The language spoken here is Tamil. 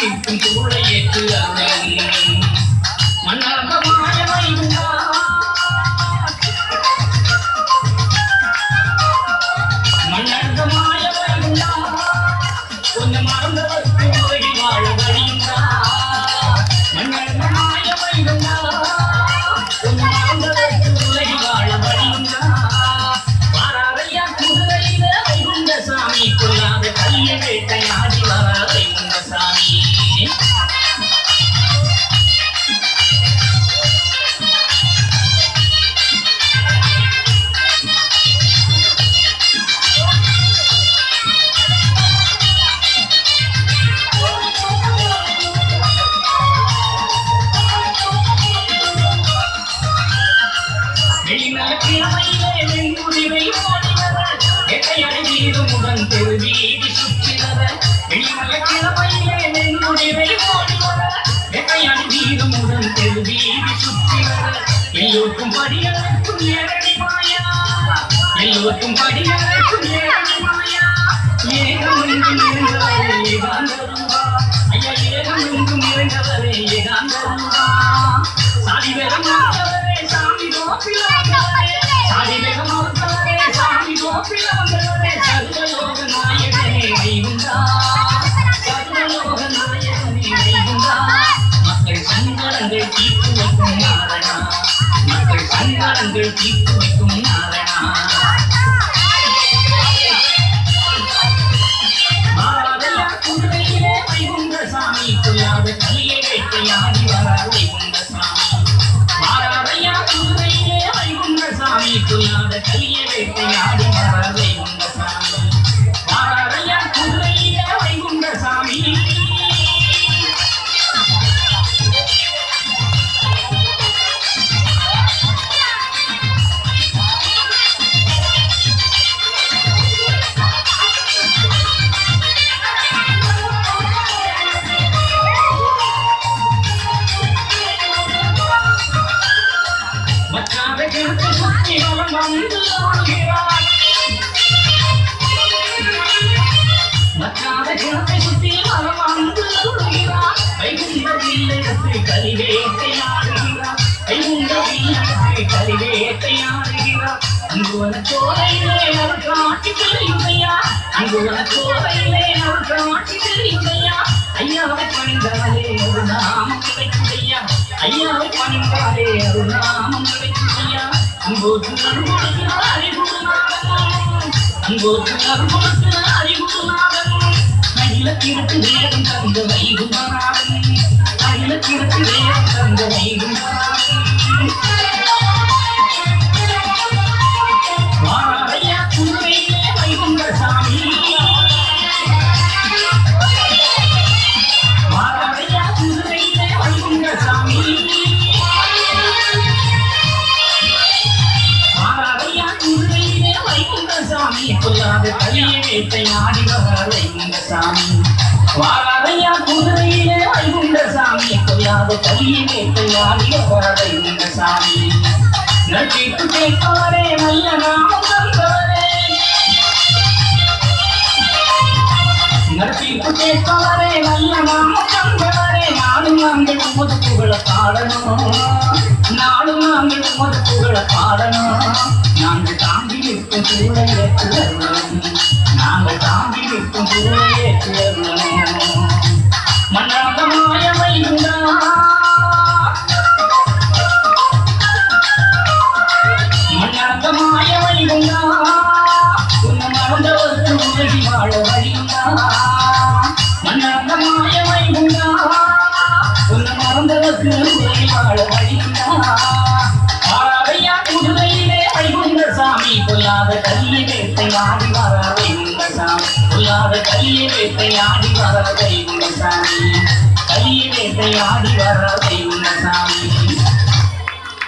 நிற்கும் சூழையேற்று அருள் மன்னர்ந்த மாயவை மன்னர்ந்த மாயவை கொஞ்சம் மறந்தவர்க்கு உலகில் வாழ வழியுண்டா மன்னர்ந்த மாயவை கொஞ்சம் மறந்தவர்க்கு உலகில் வாழ வழியுண்டா வாராதையா குதிரையில வைகுண்ட சாமி கொள்ளாத கல்ய வேட்டையாடி வர வைகுண்ட சாமி கிழமையிலே வெண்முடிவை ஓடினவர் எட்டையடி வீடுமுடன் தெருவீதி சுற்றினவர் வெளிமல கிழமையிலே வெண்முடிவை ஓடினவர் எட்டையடி வீடுமுடன் தெருவீதி சுற்றினவர் எல்லோருக்கும் படியளக்கும் ஏழடி மாயா எல்லோருக்கும் படியளக்கும் ஏழடி மாயா ஏகம் எங்கும் இருந்தவரே ஏகாந்தருவா ஐயா ஏகம் எங்கும் இருந்தவரே ஏகாந்தருவா சாதி வேகம் மாற்றவரே சாமி கோபிலவந்தவரே சாதி வேகம் மாற்றவரே சாமி கோபிலவந்தவரே சர்வலோக நாயகனே வைகுண்டா சர்வலோக நாயகனே வைகுண்டா மக்கள் சங்கடங்கள் தீர்த்து வைக்கும் நாரணா மக்கள் சங்கடங்கள் தீர்த்து வைக்கும் நாரணா மாறாதையா குதிரையிலே வைகுண்ட சாமி கொள்ளாத கலியை வேட்டையாடி வர வைகுண்ட சாமி மாறாதையா குதிரையிலே வைகுண்ட சாமி கொள்ளாத கலியை வேட்டையாடி வர வைகுண்ட சாமி மாறாதையா குதிரையிலே வைகுண்ட சாமி மற்றாத குணத்தை சுற்றி மனம் வந்து அருள்கிறார் வைகுண்ட இல்லத்தை கலிவேட்டையாடுகிறார் வைகுண்ட இல்லத்தை கலிவேட்டையாடுகிறார் அங்குவன சோலையிலே அவர் காட்டி தெரியுமையா அங்குவன சோலையிலே அவர் காட்டி தெரியுமையா ஐயாவை பணிந்தாலே ஒரு நாமம் கிடைக்குதையா ஐயாவை பணிந்தாலே ஒரு நாமம் கிடைக்குதையா அங்கோட்டு நறுமணத்தினால் அறிவுறுநாதன் அங்கோட்டு நறுமணத்தினால் அறிவுறுநாதன் அகிலத்திற்கு வேகம் தந்த வைகுண்டநாதன் அகிலத்திற்கு வேகம் தந்த வைகுண்டநாதன் மாறாதையா குதிரையிலே வைகுண்ட சாமி மாறாதையா குதிரையிலே வைகுண்ட சாமி சாமி கொள்ளாத கலியை வேட்டையாடி வர வைகுண்ட சாமி வாராதையா குதிரையிலே வைகுண்ட சாமி கொள்ளாத கலியை வேட்டையாடி வர வைகுண்ட சாமி நட்பு கேட்பவரே நல்ல நாமம் தந்தவரே நட்பு கேட்பவரே நல்ல நாமம் தந்தவரே நானும் நாங்கள் உமது புகழ பாடணும் நானும் நாங்கள் உமது புகழ பாடணும் நாங்கள் தாங்கி நிற்கும் சூழலேற்று நாங்கள் தாங்கி நிற்கும் சூழலேற்று மன்னாத மாய வைகுண்டா மன்னாத மாய வைகுண்டா உன்னை மறந்தவர்க்கு உலகி வாழ வழியுண்டா மன்னாத மாய வைகுண்டா உன்னை மறந்தவர்க்கு உலகி வாழ வழியுண்டா வாராதையா குதிரையிலே வைகுண்ட சாமி கொள்ளாத கலியை வேட்டையாடி வர வைகுண்ட சாமி கொள்ளாத கலியை வேட்டையாடி வர வைகுண்ட சாமி கலியை வேட்டையாடி வர வைகுண்ட சாமி